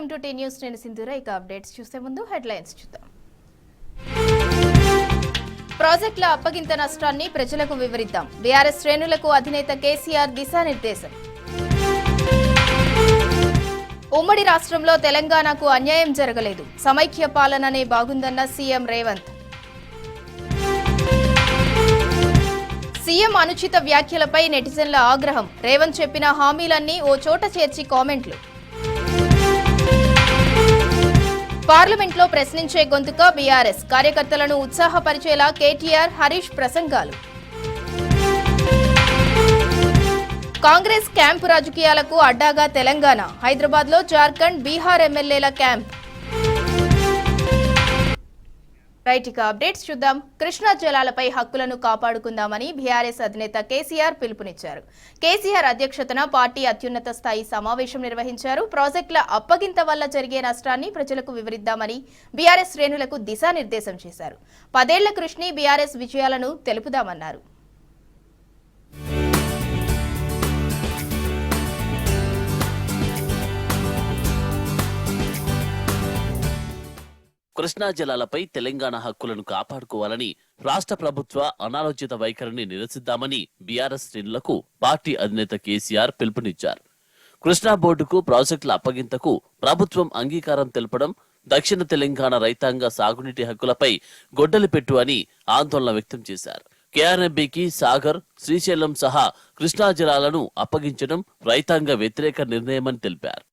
Welcome to tea news. నేను సింధూర. ఇక అప్డేట్స్ చూసే ముందు హెడ్లైన్స్ చూద్దాం. ప్రాజెక్టుల అప్పగింత నష్టాన్ని ప్రజలకు వివరిద్దాం. బీఆర్ఎస్ శ్రేణులకు అధినేత కేసీఆర్ దిశానిర్దేశం. ఉమ్మడి రాష్ట్రంలో తెలంగాణకు అన్యాయం జరగలేదు, సమైక్య పాలననే బాగుందన్న సీఎం రేవంత్. సీఎం అనుచిత వ్యాఖ్యలపై నెటిజన్ల ఆగ్రహం. రేవంత్ చెప్పిన హామీలన్నీ ఓ చోట చేర్చి కామెంట్లు. పార్లమెంట్లో ప్రశ్నించే గొంతుక బీఆర్ఎస్. కార్యకర్తలను ఉత్సాహపరిచేలా కేటీఆర్, హరీష్ ప్రసంగాలు. కాంగ్రెస్ క్యాంపు రాజకీయాలకు అడ్డాగా తెలంగాణ. హైదరాబాద్లో జార్ఖండ్, బీహార్ ఎమ్మెల్యేల క్యాంప్. రైట్, ఇక అప్డేట్స్ చూద్దాం. కృష్ణా జలాలపై హక్కులను కాపాడుకుందామని బీఆర్ఎస్ అధినేత కేసీఆర్ పిలుపునిచ్చారు. కేసీఆర్ అధ్యక్షతన పార్టీ అత్యున్నత స్థాయి సమావేశం నిర్వహించారు. ప్రాజెక్టుల అప్పగింత వల్ల జరిగే నష్టాన్ని ప్రజలకు వివరిద్దామని బీఆర్ఎస్ శ్రేణులకు దిశానిర్దేశం చేశారు. 10 ఏళ్ల కృషి బీఆర్ఎస్ విజయాలను తెలుపుదామన్నారు. కృష్ణా జలాలపై తెలంగాణ హక్కులను కాపాడుకోవాలని రాష్ట్ర ప్రభుత్వ అనాలోచిత వైఖరిని నిరసిద్దామని బీఆర్ఎస్ శ్రేణులకు పార్టీ అధినేత కేసీఆర్ పిలుపునిచ్చారు. కృష్ణా బోర్డుకు ప్రాజెక్టుల అప్పగింతకు ప్రభుత్వం అంగీకారం తెలపడం దక్షిణ తెలంగాణ రైతాంగ సాగునీటి హక్కులపై గొడ్డలి పెట్టు అని ఆందోళన వ్యక్తం చేశారు. కేఆర్ఎంబీకి సాగర్, శ్రీశైలం సహా కృష్ణా జలాలను అప్పగించడం రైతాంగ వ్యతిరేక నిర్ణయమని తెలిపారు.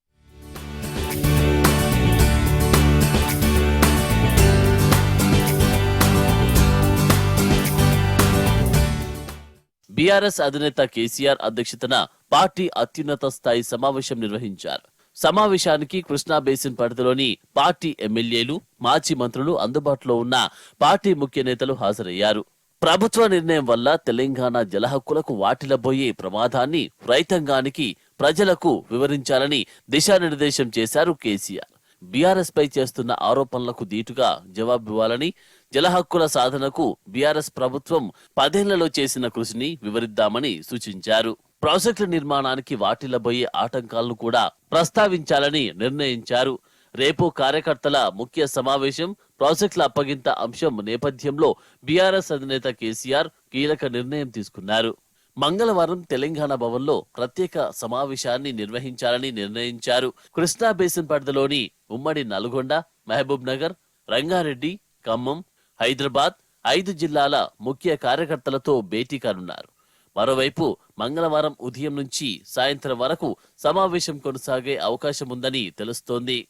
బీఆర్ఎస్ అధినేత కేసీఆర్ అధ్యక్షతన పార్టీ అత్యున్నత స్థాయి సమావేశం నిర్వహించారు. సమావేశానికి కృష్ణా బేసిన్ పరిధిలోని పార్టీ ఎమ్మెల్యేలు, మాజీ మంత్రులు, అందుబాటులో ఉన్న పార్టీ ముఖ్య నేతలు హాజరయ్యారు. ప్రభుత్వ నిర్ణయం వల్ల తెలంగాణ జల హక్కులకు వాటిల్లబోయే ప్రమాదాన్ని రైతాంగానికి, ప్రజలకు వివరించాలని దిశానిర్దేశం చేశారు కేసీఆర్. బీఆర్ఎస్ పై చేస్తున్న ఆరోపణలకు దీటుగా జవాబివ్వాలని, జల హక్కుల సాధనకు బీఆర్ఎస్ ప్రభుత్వం 10 ఏళ్లలో చేసిన కృషిని వివరిద్దామని సూచించారు. ప్రాజెక్టుల నిర్మాణానికి వాటిల్లబోయే ఆటంకాలను కూడా ప్రస్తావించాలని నిర్ణయించారు. రేపు కార్యకర్తల ముఖ్య సమావేశం, ప్రాజెక్టుల అప్పగింత అంశం నేపథ్యంలో బీఆర్ఎస్ అధినేత కేసీఆర్ కీలక నిర్ణయం తీసుకున్నారు. మంగళవారం తెలంగాణ భవన్లో ప్రత్యేక సమావేశాన్ని నిర్వహించాలని నిర్ణయించారు. కృష్ణా బేసిన్ పరిధిలోని ఉమ్మడి నల్గొండ, మహబూబ్ నగర్, రంగారెడ్డి, ఖమ్మం, హైదరాబాద్ 5 జిల్లాల ముఖ్య కార్యకర్తలతో భేటీ కానున్నారు. మరోవైపు మంగళవారం ఉదయం నుంచి సాయంత్రం వరకు సమావేశం కొనసాగే అవకాశం ఉందని తెలుస్తోంది.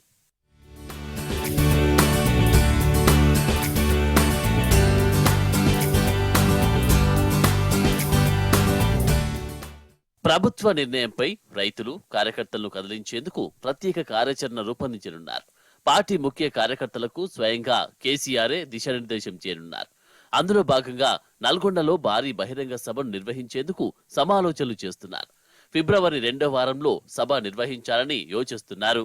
ప్రభుత్వ నిర్ణయంపై రైతులు, కార్యకర్తలను కదిలించేందుకు ప్రత్యేక కార్యాచరణ రూపొందించనున్నారు. పార్టీ ముఖ్య కార్యకర్తలకు స్వయంగా కేసీఆరే దిశానిర్దేశం చేయనున్నారు. అందులో భాగంగా నల్గొండలో భారీ బహిరంగ సభను నిర్వహించేందుకు సమాలోచనలు చేస్తున్నారు. ఫిబ్రవరి 2వ వారంలో సభ నిర్వహించాలని యోచిస్తున్నారు.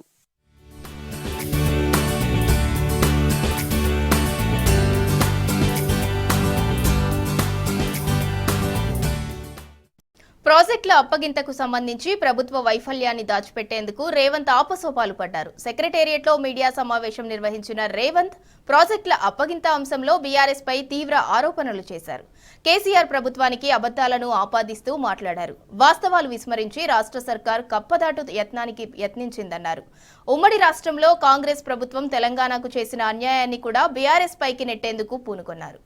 ప్రాజెక్టుల అప్పగింతకు సంబంధించి ప్రభుత్వ వైఫల్యాన్ని దాచిపెట్టేందుకు రేవంత్ ఆపసోపాలు పడ్డారు. సెక్రటేరియట్లో మీడియా సమావేశం నిర్వహించిన రేవంత్ ప్రాజెక్టుల అప్పగింత అంశంలో బీఆర్ఎస్ పై తీవ్ర ఆరోపణలు చేశారు. కేసీఆర్ ప్రభుత్వానికి అబద్దాలను ఆపాదిస్తూ మాట్లాడారు. వాస్తవాలు విస్మరించి రాష్ట్ర సర్కార్ కప్పదాటు యత్నానికి యత్నించిందన్నారు. ఉమ్మడి రాష్ట్రంలో కాంగ్రెస్ ప్రభుత్వం తెలంగాణకు చేసిన అన్యాయాన్ని కూడా బీఆర్ఎస్ పైకి నెట్టేందుకు పూనుకున్నారు.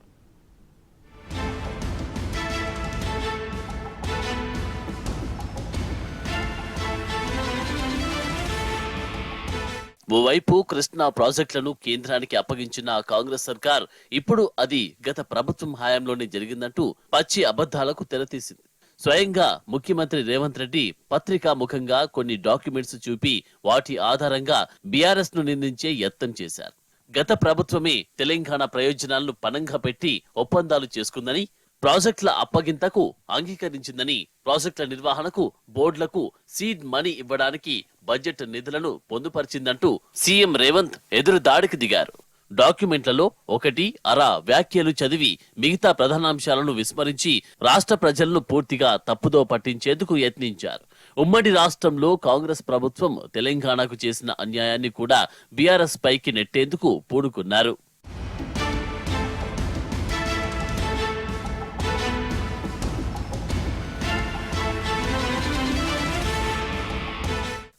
ఓవైపు కృష్ణా ప్రాజెక్టులను కేంద్రానికి అప్పగించిన కాంగ్రెస్ సర్కార్ ఇప్పుడు అది గత ప్రభుత్వం హయాంలోనే జరిగిందంటూ పచ్చి అబద్దాలకు తెరతీసింది. స్వయంగా ముఖ్యమంత్రి రేవంత్ రెడ్డి పత్రికా ముఖంగా కొన్ని డాక్యుమెంట్స్ చూపి వాటి ఆధారంగా బీఆర్ఎస్ ను నిందించే యత్నం చేశారు. గత ప్రభుత్వమే తెలంగాణ ప్రయోజనాలను పణంగా పెట్టి ఒప్పందాలు చేసుకుందని, ప్రాజెక్టుల అప్పగింతకు అంగీకరించిందని, ప్రాజెక్టుల నిర్వహణకు బోర్డులకు సీడ్ మనీ ఇవ్వడానికి బడ్జెట్ నిధులను పొందుపరిచిందంటూ సీఎం రేవంత్ ఎదురు దాడికి దిగారు. డాక్యుమెంట్లలో 1 అర వ్యాఖ్యలు చదివి మిగతా ప్రధానాంశాలను విస్మరించి రాష్ట్ర ప్రజలను పూర్తిగా తప్పుదో పట్టించేందుకు యత్నించారు. ఉమ్మడి రాష్ట్రంలో కాంగ్రెస్ ప్రభుత్వం తెలంగాణకు చేసిన అన్యాయాన్ని కూడా బీఆర్ఎస్ పైకి నెట్టేందుకు పూనుకున్నారు.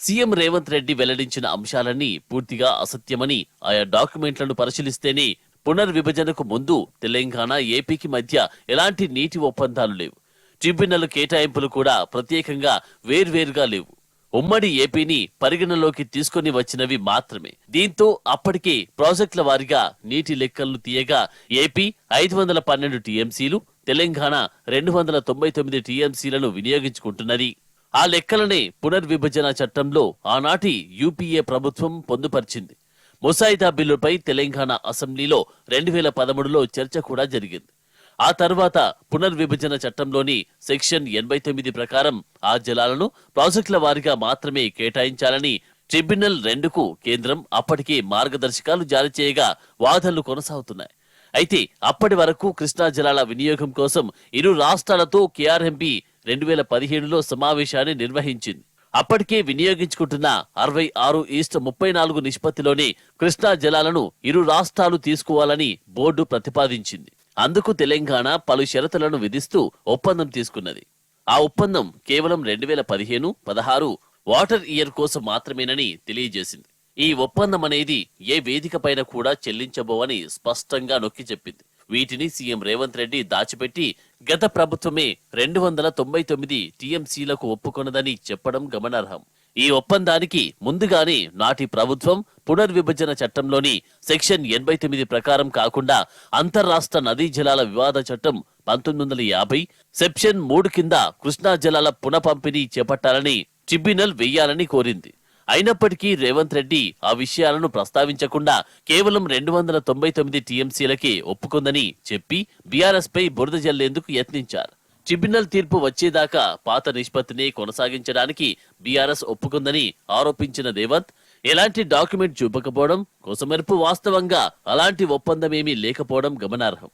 సీఎం రేవంత్ రెడ్డి వెల్లడించిన అంశాలన్నీ పూర్తిగా అసత్యమని, ఆయా డాక్యుమెంట్లను పరిశీలిస్తేనే పునర్విభజనకు ముందు తెలంగాణ ఏపీకి మధ్య ఎలాంటి నీటి ఒప్పందాలు లేవు. ట్రిబ్యునల్ కేటాయింపులు కూడా ప్రత్యేకంగా వేర్వేరుగా లేవు. ఉమ్మడి ఏపీని పరిగణలోకి తీసుకుని వచ్చినవి మాత్రమే. దీంతో అప్పటికే ప్రాజెక్టుల వారీగా నీటి లెక్కలను తీయగా ఏపీ 512 టీఎంసీలు, తెలంగాణ 299 టీఎంసీలను వినియోగించుకుంటున్నది. ఆ లెక్కలనే పునర్విభజన చట్టంలో ఆనాటి యూపీఏ ప్రభుత్వం పొందుపరిచింది. ముసాయిదా బిల్లుపై తెలంగాణ అసెంబ్లీలో 2013లో చర్చ కూడా జరిగింది. ఆ తర్వాత పునర్విభజన చట్టంలోని సెక్షన్ 89 ప్రకారం ఆ జలాలను ప్రాజెక్టుల వారీగా మాత్రమే కేటాయించాలని ట్రిబ్యునల్ 2కు కేంద్రం అప్పటికే మార్గదర్శకాలు జారీ చేయగా వాదనలు కొనసాగుతున్నాయి. అయితే అప్పటి వరకు కృష్ణా జలాల వినియోగం కోసం ఇరు రాష్ట్రాలతో కేఆర్ఎంబీ 2017లో సమావేశాన్ని నిర్వహించింది. అప్పటికే వినియోగించుకుంటున్న 66:34 నిష్పత్తిలోనే కృష్ణా జలాలను ఇరు రాష్ట్రాలు తీసుకోవాలని బోర్డు ప్రతిపాదించింది. అందుకు తెలంగాణ పలు షరతులను విధిస్తూ ఒప్పందం తీసుకున్నది. ఆ ఒప్పందం కేవలం 2015-16 వాటర్ ఇయర్ కోసం మాత్రమేనని తెలియజేసింది. ఈ ఒప్పందం అనేది ఏ వేదిక పైన కూడా చెల్లించబోవని స్పష్టంగా నొక్కి చెప్పింది. వీటిని సీఎం రేవంత్ రెడ్డి దాచిపెట్టి గత ప్రభుత్వమే 299 టీఎంసీలకు ఒప్పుకొన్నదని చెప్పడం గమనార్హం. ఈ ఒప్పందానికి ముందుగానే నాటి ప్రభుత్వం పునర్విభజన చట్టంలోని సెక్షన్ 89 ప్రకారం కాకుండా అంతర్రాష్ట్ర నదీ జలాల వివాద చట్టం 1950 సెక్షన్ 3 కింద కృష్ణా జలాల పునఃపంపిణీ చేపట్టాలని ట్రిబ్యునల్ వేయాలని కోరింది. అయినప్పటికీ రేవంత్ రెడ్డి ఆ విషయాలను ప్రస్తావించకుండా కేవలం 299 టీఎంసీలకే ఒప్పుకుందని చెప్పి బీఆర్ఎస్ పై బురద జల్లేందుకు యత్నించారు. ట్రిబ్యునల్ తీర్పు వచ్చేదాకా పాత నిష్పత్తిని కొనసాగించడానికి బీఆర్ఎస్ ఒప్పుకుందని ఆరోపించిన రేవంత్ ఎలాంటి డాక్యుమెంట్ చూపకపోవడం, కొసమెరుపు వాస్తవంగా అలాంటి ఒప్పందమేమీ లేకపోవడం గమనార్హం.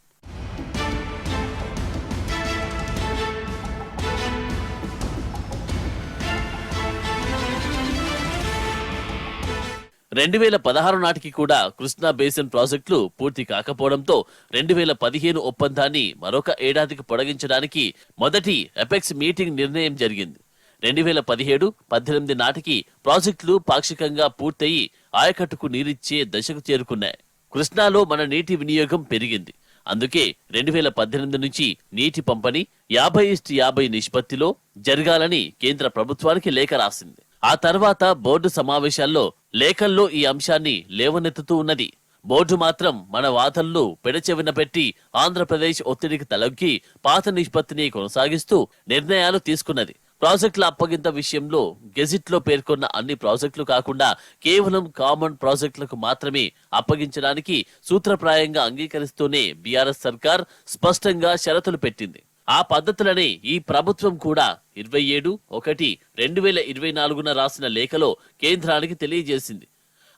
2016 నాటికి కూడా కృష్ణా బేసిన్ ప్రాజెక్టులు పూర్తి కాకపోవడంతో 2015 ఒప్పందాన్ని మరొక ఏడాదికి పొడిగించడానికి మొదటి ఎపెక్స్ మీటింగ్ నిర్ణయం జరిగింది. 2017-18 నాటికి ప్రాజెక్టులు పాక్షికంగా పూర్తయి ఆయకట్టుకు నీరిచ్చే దశకు చేరుకున్నాయి. కృష్ణాలో మన నీటి వినియోగం పెరిగింది. అందుకే 2018 నుంచి నీటి పంపిణీ 50:50 నిష్పత్తిలో జరగాలని కేంద్ర ప్రభుత్వానికి లేఖ రాసింది. ఆ తర్వాత బోర్డు సమావేశాల్లో లేఖల్లో ఈ అంశాన్ని లేవనెత్తుతూ ఉన్నది. బోర్డు మాత్రం మన వాదనలు పెడచెవిన పెట్టి ఆంధ్రప్రదేశ్ ఒత్తిడికి తలొగ్గి పాత నిష్పత్తిని కొనసాగిస్తూ నిర్ణయాలు తీసుకున్నది. ప్రాజెక్టుల అప్పగింత విషయంలో గెజిట్ లో పేర్కొన్న అన్ని ప్రాజెక్టులు కాకుండా కేవలం కామన్ ప్రాజెక్టులకు మాత్రమే అప్పగించడానికి సూత్రప్రాయంగా అంగీకరిస్తూనే బీఆర్ఎస్ సర్కార్ స్పష్టంగా షరతులు పెట్టింది. ఆ పద్ధతులనే ఈ ప్రభుత్వం కూడా 27/1/2024 రాసిన లేఖలో కేంద్రానికి తెలియజేసింది.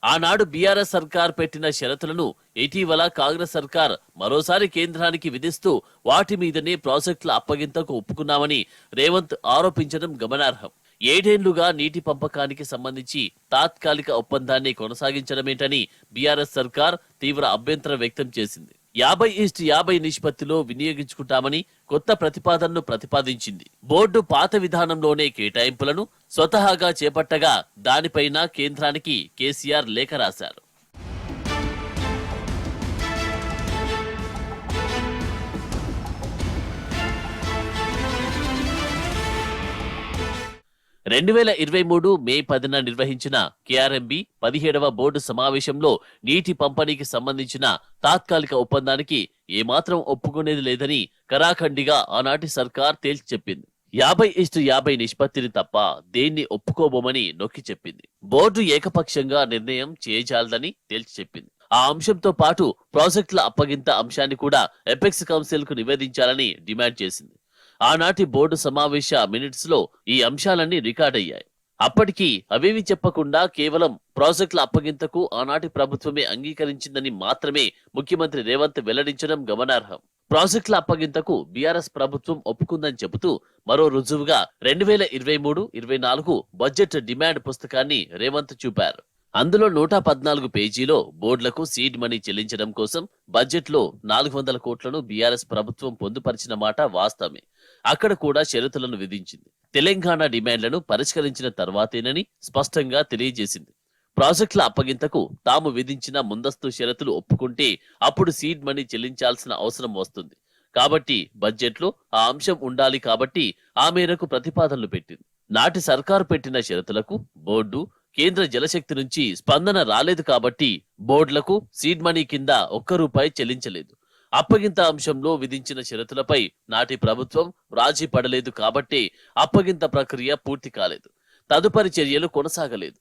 ఆనాడు బీఆర్ఎస్ సర్కార్ పెట్టిన షరతులను ఇటీవల కాంగ్రెస్ సర్కార్ మరోసారి కేంద్రానికి విధిస్తూ వాటి మీదనే ప్రాజెక్టుల అప్పగింతకు ఒప్పుకున్నామని రేవంత్ ఆరోపించడం గమనార్హం. 7 ఏళ్లుగా నీటి పంపకానికి సంబంధించి తాత్కాలిక ఒప్పందాన్ని కొనసాగించడమేంటని బీఆర్ఎస్ సర్కార్ తీవ్ర అభ్యంతరం వ్యక్తం చేసింది. 50:50 నిష్పత్తిలో వినియోగించుకుంటామని కొత్త ప్రతిపాదనను ప్రతిపాదించింది. బోర్డు పాత విధానంలోనే కేటాయింపులను స్వతహాగా చేపట్టగా దానిపైన కేంద్రానికి కేసీఆర్ లేఖ రాశారు. 2023 మే 10న నిర్వహించిన కేఆర్ఎంబీ 17వ బోర్డు సమావేశంలో నీటి పంపిణీకి సంబంధించిన తాత్కాలిక ఒప్పందానికి ఏమాత్రం ఒప్పుకునేది లేదని కరాఖండిగా ఆనాటి సర్కార్ తేల్చి చెప్పింది. 50:50 నిష్పత్తిని తప్ప దేన్ని ఒప్పుకోబోమని నొక్కి చెప్పింది. బోర్డు ఏకపక్షంగా నిర్ణయం చేయజాలదని తేల్చి చెప్పింది. ఆ అంశంతో పాటు ప్రాజెక్టుల అప్పగింత అంశాన్ని కూడా ఎపెక్స్ కౌన్సిల్ కు నివేదించాలని డిమాండ్ చేసింది. ఆనాటి బోర్డు సమావేశ మినిట్స్ లో ఈ అంశాలన్నీ రికార్డయ్యాయి. అప్పటికి అవేవి చెప్పకుండా కేవలం ప్రాజెక్టుల అప్పగింతకు ఆనాటి ప్రభుత్వమే అంగీకరించిందని మాత్రమే ముఖ్యమంత్రి రేవంత్ వెల్లడించడం గమనార్హం. ప్రాజెక్టుల అప్పగింతకు బీఆర్ఎస్ ప్రభుత్వం ఒప్పుకుందని చెబుతూ మరో రుజువుగా 2023-24 బడ్జెట్ డిమాండ్ పుస్తకాన్ని రేవంత్ చూపారు. అందులో 114 పేజీలో బోర్డులకు సీడ్ మనీ చెల్లించడం కోసం బడ్జెట్లో 400 కోట్లను బీఆర్ఎస్ ప్రభుత్వం పొందుపరిచిన మాట వాస్తవమే. అక్కడ కూడా షరతులను విధించింది. తెలంగాణ డిమాండ్లను పరిష్కరించిన తర్వాతేనని స్పష్టంగా తెలియజేసింది. ప్రాజెక్టుల అప్పగింతకు తాము విధించిన ముందస్తు షరతులు ఒప్పుకుంటే అప్పుడు సీడ్ మనీ చెల్లించాల్సిన అవసరం వస్తుంది. కాబట్టి బడ్జెట్లో ఆ అంశం ఉండాలి కాబట్టి ఆ మేరకు ప్రతిపాదనలు పెట్టింది. నాటి సర్కారు పెట్టిన షరతులకు బోర్డు, కేంద్ర జలశక్తి నుంచి స్పందన రాలేదు కాబట్టి బోర్డులకు సీడ్ మనీ కింద ₹1 చెల్లించలేదు. అప్పగింత అంశంలో విధించిన షరతులపై నాటి ప్రభుత్వం రాజీ పడలేదు కాబట్టి అప్పగింత ప్రక్రియ పూర్తి కాలేదు. తదుపరి చర్యలు కొనసాగలేదు.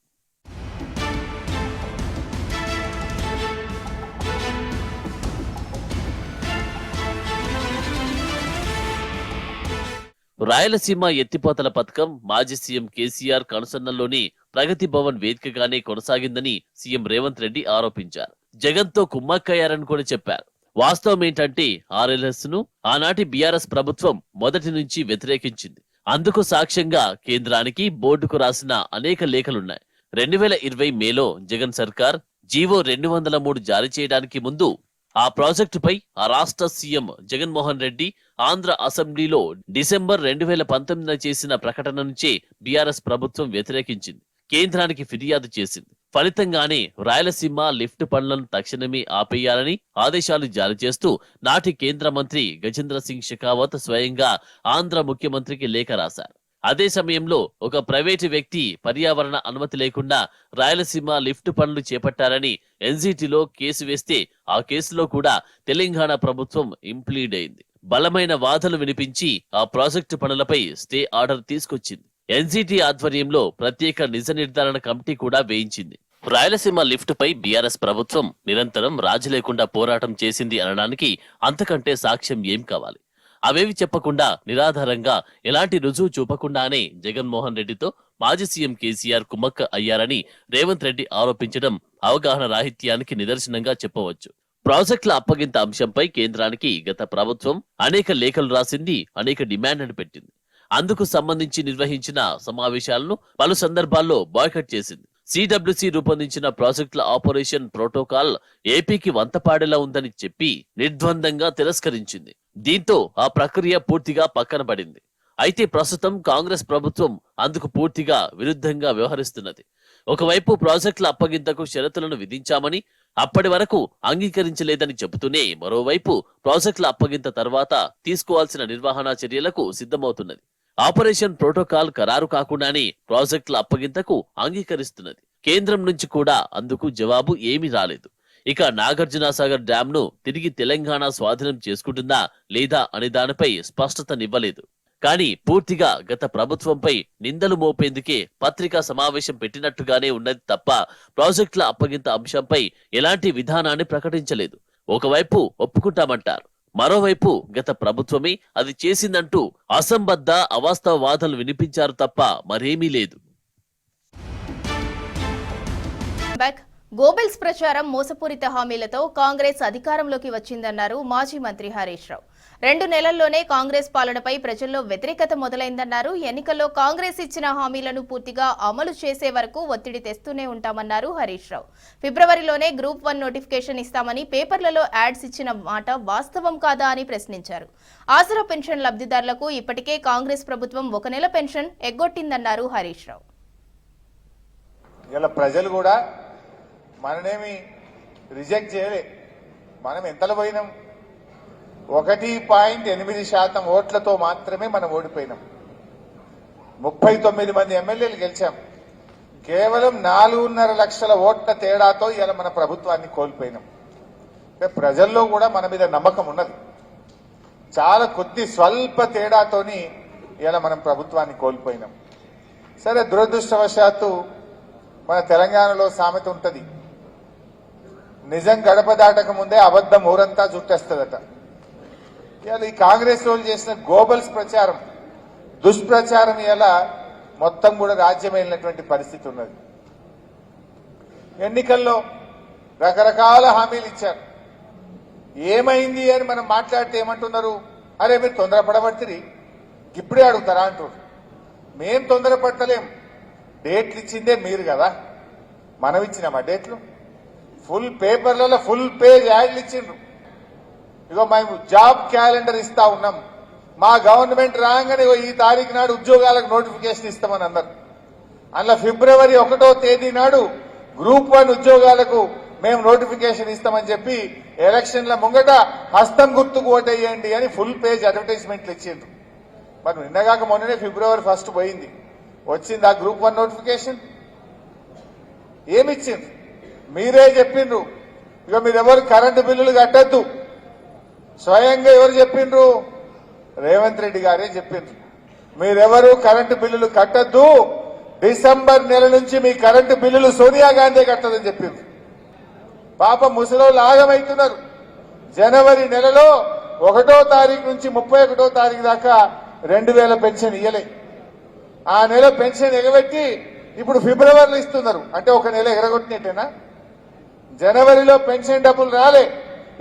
రాయలసీమ ఎత్తిపోతల పథకం మాజీ సీఎం కేసీఆర్ కనుసన్నల్లోని ప్రగతి భవన్ వేదికగానే కొనసాగిందని సీఎం రేవంత్ రెడ్డి ఆరోపించారు. జగన్తో కుమ్మక్కయ్యారని కూడా చెప్పారు. వాస్తవం ఏంటంటే ఆర్ఎల్ఎస్ ను ఆనాటి బీఆర్ఎస్ ప్రభుత్వం మొదటి నుంచి వ్యతిరేకించింది. అందుకు సాక్ష్యంగా కేంద్రానికి, బోర్డుకు రాసిన అనేక లేఖలున్నాయి. 2020 మేలో జగన్ సర్కార్ జీవో 203 జారీ చేయడానికి ముందు ఆ ప్రాజెక్టుపై ఆ రాష్ట్ర సీఎం జగన్మోహన్ రెడ్డి ఆంధ్ర అసెంబ్లీలో డిసెంబర్ 2019 చేసిన ప్రకటన నుంచే బీఆర్ఎస్ ప్రభుత్వం వ్యతిరేకించింది. కేంద్రానికి ఫిర్యాదు చేసింది. ఫలితంగానే రాయలసీమ లిఫ్ట్ పనులను తక్షణమే ఆపేయాలని ఆదేశాలు జారీ చేస్తూ నాటి కేంద్ర మంత్రి గజేంద్ర సింగ్ షెకావత్ స్వయంగా ఆంధ్ర ముఖ్యమంత్రికి లేఖ రాశారు. అదే సమయంలో ఒక ప్రైవేటు వ్యక్తి పర్యావరణ అనుమతి లేకుండా రాయలసీమ లిఫ్ట్ పనులు చేపట్టారని ఎన్జీటీలో కేసు వేస్తే ఆ కేసులో కూడా తెలంగాణ ప్రభుత్వం ఇంప్లీడ్ అయింది. బలమైన వాదనలు వినిపించి ఆ ప్రాజెక్టు పనులపై స్టే ఆర్డర్ తీసుకొచ్చింది. ఎన్జీటీ ఆధ్వర్యంలో ప్రత్యేక నిజ నిర్ధారణ కమిటీ కూడా వేయించింది. రాయలసీమ లిఫ్ట్ పై బీఆర్ఎస్ ప్రభుత్వం నిరంతరం రాజీ లేకుండా పోరాటం చేసింది అనడానికి అంతకంటే సాక్ష్యం ఏం కావాలి? అవేవి చెప్పకుండా నిరాధారంగా ఎలాంటి రుజువు చూపకుండానే జగన్మోహన్ రెడ్డితో మాజీ సీఎం కేసీఆర్ కుమ్మక్క అయ్యారని రేవంత్ రెడ్డి ఆరోపించడం అవగాహన రాహిత్యానికి నిదర్శనంగా చెప్పవచ్చు. ప్రాజెక్టుల అప్పగింత అంశంపై కేంద్రానికి గత ప్రభుత్వం అనేక లేఖలు రాసింది, అనేక డిమాండ్లను పెట్టింది. అందుకు సంబంధించి నిర్వహించిన సమావేశాలను పలు సందర్భాల్లో బాయ్కట్ చేసింది. సిడబ్ల్యూసీ రూపొందించిన ప్రాజెక్టుల ఆపరేషన్ ప్రోటోకాల్ ఏపీకి వంతపాడేలా ఉందని చెప్పి నిర్ద్వందంగా తిరస్కరించింది. దీంతో ఆ ప్రక్రియ పూర్తిగా పక్కన పడింది. అయితే ప్రస్తుతం కాంగ్రెస్ ప్రభుత్వం అందుకు పూర్తిగా విరుద్ధంగా వ్యవహరిస్తున్నది. ఒకవైపు ప్రాజెక్టుల అప్పగింతకు షరతులను విధించామని అప్పటి వరకు అంగీకరించలేదని చెబుతూనే మరోవైపు ప్రాజెక్టుల అప్పగింత తర్వాత తీసుకోవాల్సిన నిర్వహణ చర్యలకు సిద్ధమవుతున్నది. ఆపరేషన్ ప్రోటోకాల్ ఖరారు కాకుండానే ప్రాజెక్టుల అప్పగింతకు అంగీకరిస్తున్నది. కేంద్రం నుంచి కూడా అందుకు జవాబు ఏమీ రాలేదు. ఇక నాగార్జునసాగర్ డ్యామ్ ను తిరిగి తెలంగాణ స్వాధీనం చేసుకుంటుందా లేదా అనే దానిపై స్పష్టతనివ్వలేదు. కానీ పూర్తిగా గత ప్రభుత్వంపై నిందలు మోపేందుకే పత్రికా సమావేశం పెట్టినట్టుగానే ఉన్నది తప్ప ప్రాజెక్టుల అప్పగింత అంశంపై ఎలాంటి విధానాన్ని ప్రకటించలేదు. ఒకవైపు ఒప్పుకుంటామంటారు, మరోవైపు గత ప్రభుత్వమే అది చేసిందంటూ అసంబద్ధ అవాస్తవ వాదనలు వినిపించారు తప్ప మరేమీ లేదు. గోబెల్స్ ప్రచారం, మోసపూరిత హామీలతో కాంగ్రెస్ అధికారంలోకి వచ్చిందన్నారు మాజీ మంత్రి హరీష్ రావు. 2 నెలల్లోనే కాంగ్రెస్ పాలనపై ప్రజల్లో వ్యతిరేకత మొదలైందన్నారు. ఎన్నికల్లో కాంగ్రెస్ ఇచ్చిన హామీలను పూర్తిగా అమలు చేసే వరకు ఒత్తిడి తెస్తూనే ఉంటామన్నారు హరీష్ రావు. ఫిబ్రవరిలోనే గ్రూప్ 1 నోటిఫికేషన్ ఇస్తామని పేపర్లలో యాడ్స్ ఇచ్చిన మాట వాస్తవం కాదా అని ప్రశ్నించారు. ఆసరా పెన్షన్ లబ్ధిదారులకు ఇప్పటికే కాంగ్రెస్ ప్రభుత్వం 1 నెల పెన్షన్ ఎగ్గొట్టిందన్నారు హరీష్ రావు. ప్రజలు కూడా మననేమి రిజెక్ట్ చేయలే. మనం ఎంతలో పోయినాం? 1.8% ఓట్లతో మాత్రమే మనం ఓడిపోయినాం. 39 మంది ఎమ్మెల్యేలు గెలిచాం. కేవలం 4.5 లక్షల ఓట్ల తేడాతో ఇలా మన ప్రభుత్వాన్ని కోల్పోయినాం. ప్రజల్లో కూడా మన మీద నమ్మకం ఉన్నది. చాలా స్వల్ప తేడాతోని ఇలా మనం ప్రభుత్వాన్ని కోల్పోయినాం. సరే, దురదృష్టవశాత్తు మన తెలంగాణలో సామెత ఉంటది, నిజం గడప దాటక ముందే అబద్ధం ఊరంతా చుట్టేస్తుందట. ఇవాళ ఈ కాంగ్రెస్ వాళ్ళు చేసిన గోబల్స్ ప్రచారం, దుష్ప్రచారం ఇలా మొత్తం కూడా రాజ్యమైనటువంటి పరిస్థితి ఉన్నది. ఎన్నికల్లో రకరకాల హామీలు ఇచ్చారు. ఏమైంది అని మనం మాట్లాడితే ఏమంటున్నారు? అరే మీరు తొందరపడబడుతుంది, ఇప్పుడే అడుగుతారా అంటారు. మేం తొందరపడతలేం, డేట్లు ఇచ్చిందే మీరు కదా, మనం ఇచ్చినామా డేట్లు? ఫుల్ పేపర్లలో ఫుల్ పేజ్ యాడ్లు ఇచ్చిండ్రు. ఇగో మేము జాబ్ క్యాలెండర్ ఇస్తా ఉన్నాం, మా గవర్నమెంట్ రాగానే ఈ తారీఖు నాడు ఉద్యోగాలకు నోటిఫికేషన్ ఇస్తామని అన్నారు. అందులో ఫిబ్రవరి 1వ తేదీ నాడు గ్రూప్ 1 ఉద్యోగాలకు మేము నోటిఫికేషన్ ఇస్తామని చెప్పి ఎలక్షన్ల ముంగట హస్తం గుర్తుకు ఓటేయండి అని ఫుల్ పేజ్ అడ్వర్టైజ్మెంట్లు ఇచ్చిండ్రు. మరి నిన్నగాక మొన్ననే ఫిబ్రవరి 1 పోయింది, వచ్చింది ఆ గ్రూప్ 1 నోటిఫికేషన్? ఏమిచ్చిండ్రు? మీరే చెప్పిండ్రు, ఇక మీరెవరు కరెంటు బిల్లులు కట్టద్దు. స్వయంగా ఎవరు చెప్పిండ్రు? రేవంత్ రెడ్డి గారే చెప్పిండ్రు, మీరెవరు కరెంటు బిల్లులు కట్టద్దు, డిసెంబర్ నెల నుంచి మీ కరెంటు బిల్లులు సోనియా గాంధీ కట్టదని చెప్పిండ్రు. పాప ముసలోళ్ళు ఆగమవుతున్నారు. జనవరి నెలలో 1వ తారీఖు నుంచి 31వ తారీఖు దాకా 2000 పెన్షన్ ఇయ్యలే. ఆ నెల పెన్షన్ ఎగబెట్టి ఇప్పుడు ఫిబ్రవరిలో ఇస్తున్నారు. అంటే ఒక నెల ఎగరగొట్టినట్టేనా? జనవరిలో పెన్షన్ డబ్బులు రాలే,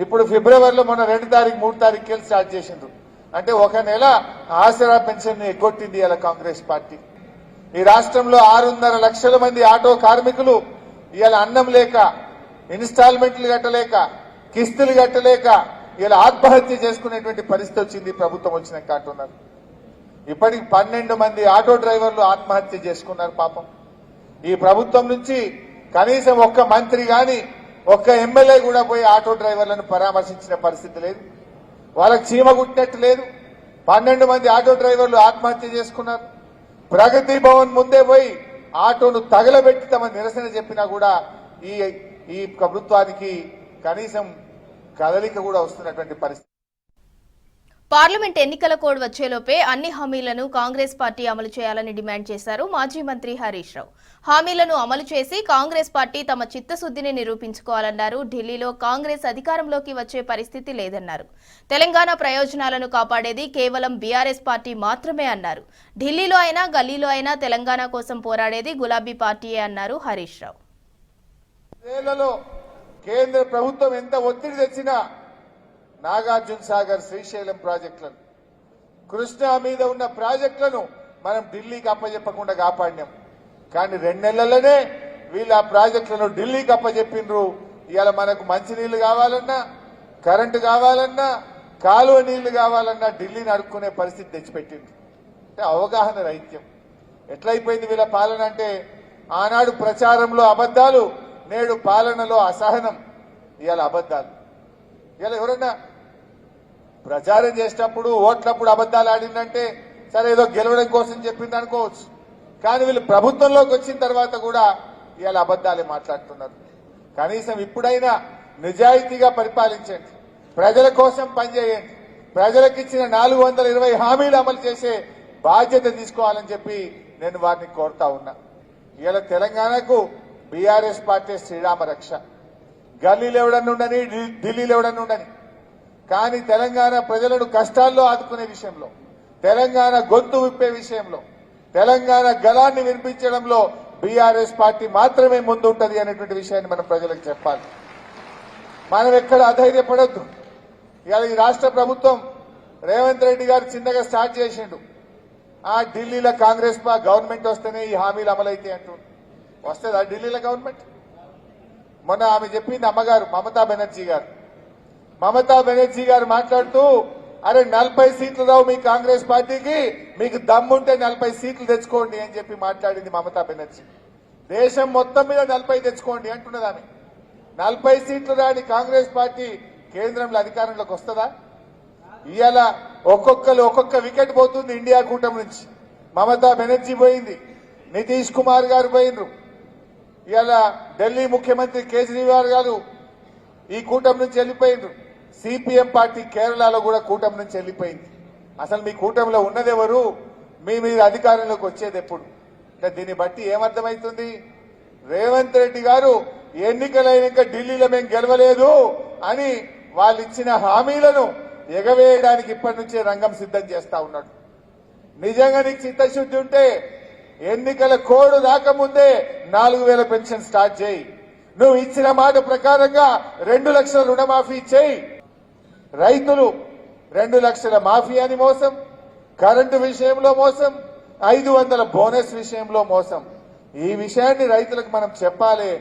ఇప్పుడు ఫిబ్రవరిలో మొన్న 2 తారీఖు 3 తారీఖుకి స్టార్ట్ చేసిండ్రు. అంటే ఒక నెల ఆసరా పెన్షన్ ఎగ్గొట్టింది ఇలా కాంగ్రెస్ పార్టీ. ఈ రాష్ట్రంలో 6.5 లక్షల మంది ఆటో కార్మికులు ఇవాళ అన్నం లేక, ఇన్స్టాల్మెంట్లు కట్టలేక, కిస్తులు కట్టలేక ఇలా ఆత్మహత్య చేసుకునేటువంటి పరిస్థితి వచ్చింది ప్రభుత్వం వచ్చినాక అంటున్నారు. ఇప్పటికి 12 మంది ఆటో డ్రైవర్లు ఆత్మహత్య చేసుకున్నారు. పాపం ఈ ప్రభుత్వం నుంచి కనీసం ఒక్క మంత్రి గాని ఒక్క ఎమ్మెల్యే కూడా పోయి ఆటో డ్రైవర్లను పరామర్శించిన పరిస్థితి లేదు, వాళ్ళకి చీమ కుట్టినట్టు లేదు. 12 మంది ఆటో డ్రైవర్లు ఆత్మహత్య చేసుకున్నారు. ప్రగతి భవన్ ముందే పోయి ఆటోను తగలబెట్టి తమ నిరసన చెప్పినా కూడా ఈ ప్రభుత్వానికి కనీసం కదలిక కూడా వస్తున్నటువంటి పరిస్థితి. పార్లమెంట్ ఎన్నికల కోడ్ వచ్చేలోపే అన్ని హామీలను కాంగ్రెస్ పార్టీ అమలు చేయాలని డిమాండ్ చేశారు మాజీ మంత్రి హరీష్ రావు. హామీలను అమలు చేసి కాంగ్రెస్ పార్టీ తమ చిత్తశుద్ధిని నిరూపించుకోవాలన్నారు. ఢిల్లీలో కాంగ్రెస్ అధికారంలోకి వచ్చే పరిస్థితి లేదన్నారు. తెలంగాణ ప్రయోజనాలను కాపాడేది కేవలం బీఆర్ఎస్ పార్టీ మాత్రమే అన్నారు. ఢిల్లీలో అయినా గల్లీలో అయినా తెలంగాణ కోసం పోరాడేది గులాబీ పార్టీయే అన్నారు హరీష్ రావు. కేంద్ర ప్రభుత్వం ఎంత ఒత్తిడి తెచ్చినా నాగార్జున సాగర్, శ్రీశైలం ప్రాజెక్టులను, కృష్ణా మీద ఉన్న ప్రాజెక్టులను మనం ఢిల్లీకి అప్పచెప్పకుండా కాపాడినాం. కానీ 2 నెలల్లోనే వీళ్ళు ఆ ప్రాజెక్టులను ఢిల్లీకి అప్పచెప్పిండ్రు. ఇవాళ మనకు మంచినీళ్లు కావాలన్నా, కరెంటు కావాలన్నా, కాలువ నీళ్లు కావాలన్నా ఢిల్లీని అడుక్కునే పరిస్థితి తెచ్చిపెట్టిండ్రు. అంటే అవగాహన రహిత్యం. ఎట్లయిపోయింది వీళ్ళ పాలన అంటే, ఆనాడు ప్రచారంలో అబద్దాలు, నేడు పాలనలో అసహనం. ఇవాళ అబద్దాలు. ఇవాళ ఎవరన్నా ప్రచారం చేసేటప్పుడు ఓట్లప్పుడు అబద్దాలు ఆడిందంటే సరే ఏదో గెలవడం కోసం చెప్పింది అనుకోవచ్చు. కానీ వీళ్ళు ప్రభుత్వంలోకి వచ్చిన తర్వాత కూడా ఇవాళ అబద్దాలే మాట్లాడుతున్నారు. కనీసం ఇప్పుడైనా నిజాయితీగా పరిపాలించండి, ప్రజల కోసం పనిచేయండి, ప్రజలకు ఇచ్చిన 420 హామీలు అమలు చేసే బాధ్యత తీసుకోవాలని చెప్పి నేను వారిని కోరుతా ఉన్నా. ఇవాళ తెలంగాణకు బీఆర్ఎస్ పార్టీ శ్రీరామ రక్ష. గల్లీలు ఎవడన్నా ఉండని, ఢిల్లీలో ఎవడన్నా ఉండని, కానీ తెలంగాణ ప్రజలను కష్టాల్లో ఆదుకునే విషయంలో, తెలంగాణ గొంతు విప్పే విషయంలో, తెలంగాణ గళాన్ని వినిపించడంలో బీఆర్ఎస్ పార్టీ మాత్రమే ముందుంటది అనేటువంటి విషయాన్ని మనం ప్రజలకు చెప్పాలి. మనం ఎక్కడ అధైర్యపడద్దు. ఇవాళ ఈ రాష్ట్ర ప్రభుత్వం రేవంత్ రెడ్డి గారు చిన్నగా స్టార్ట్ చేసిండు. ఢిల్లీలో కాంగ్రెస్ గవర్నమెంట్ వస్తేనే ఈ హామీలు అమలైతే అంటుంది. వస్తుందా ఢిల్లీలో గవర్నమెంట్? మొన్న ఆమె చెప్పింది అమ్మగారు మమతా బెనర్జీ గారు మాట్లాడుతూ, అరే 40 సీట్లు రావు మీ కాంగ్రెస్ పార్టీకి, మీకు దమ్ముంటే 40 సీట్లు తెచ్చుకోండి అని చెప్పి మాట్లాడింది మమతా బెనర్జీ. దేశం మొత్తం మీద 40 తెచ్చుకోండి అంటున్నది ఆమె. 40 సీట్లు రాని కాంగ్రెస్ పార్టీ కేంద్రంలో అధికారంలోకి వస్తుందా? ఇవాళ ఒక్కొక్క వికెట్ పోతుంది ఇండియా కూటమి నుంచి. మమతా బెనర్జీ పోయింది, నితీష్ కుమార్ గారు పోయినరు, ఇవాళ ఢిల్లీ ముఖ్యమంత్రి కేజ్రీవాల్ గారు ఈ కూటమి నుంచి వెళ్ళిపోయినరు, సిపిఎం పార్టీ కేరళలో కూడా కూటమి నుంచి వెళ్ళిపోయింది. అసలు మీ కూటమిలో ఉన్నదెవరు? మీ మీద అధికారంలోకి వచ్చేది ఎప్పుడు? అంటే దీన్ని బట్టి ఏమర్థమవుతుంది? రేవంత్ రెడ్డి గారు ఎన్నికలైనాక ఢిల్లీలో మేము గెలవలేదు అని వాళ్ళు ఇచ్చిన హామీలను ఎగవేయడానికి ఇప్పటి నుంచే రంగం సిద్ధం చేస్తా ఉన్నాడు. నిజంగా నీకు చిత్తశుద్ధి ఉంటే ఎన్నికల కోడ్ రాకముందే 4000 పెన్షన్ స్టార్ట్ చేయి. నువ్వు ఇచ్చిన మాట ప్రకారంగా 2 లక్షల రుణమాఫీ చేయి. రైతులు 2 లక్షల మాఫియాని మోసం, కరెంటు విషయంలో మోసం, 500 బోనస్ విషయంలో మోసం. ఈ విషయాన్ని రైతులకు మనం చెప్పాలి.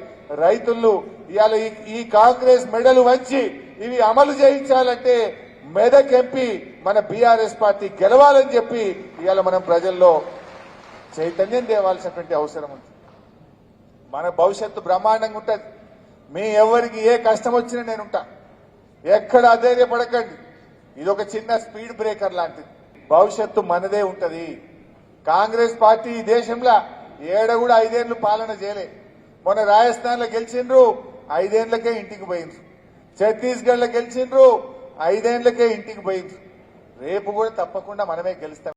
రైతులు ఇవాళ ఈ కాంగ్రెస్ మెడలు వంచి ఇవి అమలు చేయించాలంటే మెదక్ ఎంపీ మన బీఆర్ఎస్ పార్టీ గెలవాలని చెప్పి ఇవాళ మనం ప్రజల్లో చైతన్యం తేవాల్సినటువంటి అవసరం ఉంది. మన భవిష్యత్తు బ్రహ్మాండంగా ఉంటుంది. మీ ఎవరికి ఏ కష్టం వచ్చినా నేనుంటా. ఎక్కడ అధైర్యపడకండి. ఇది ఒక చిన్న స్పీడ్ బ్రేకర్ లాంటిది. భవిష్యత్తు మనదే ఉంటది. కాంగ్రెస్ పార్టీ ఈ దేశంలో ఏడ కూడా 5 ఏళ్లు పాలన చేయలే. మొన్న రాజస్థాన్ లో గెలిచిండ్రు, 5 ఏళ్లకే ఇంటికి పోయిండ్రు. ఛత్తీస్గఢ్ లో గెలిచిండ్రు, 5 ఏళ్లకే ఇంటికి పోయిండ్రు. రేపు కూడా తప్పకుండా మనమే గెలుస్తాం.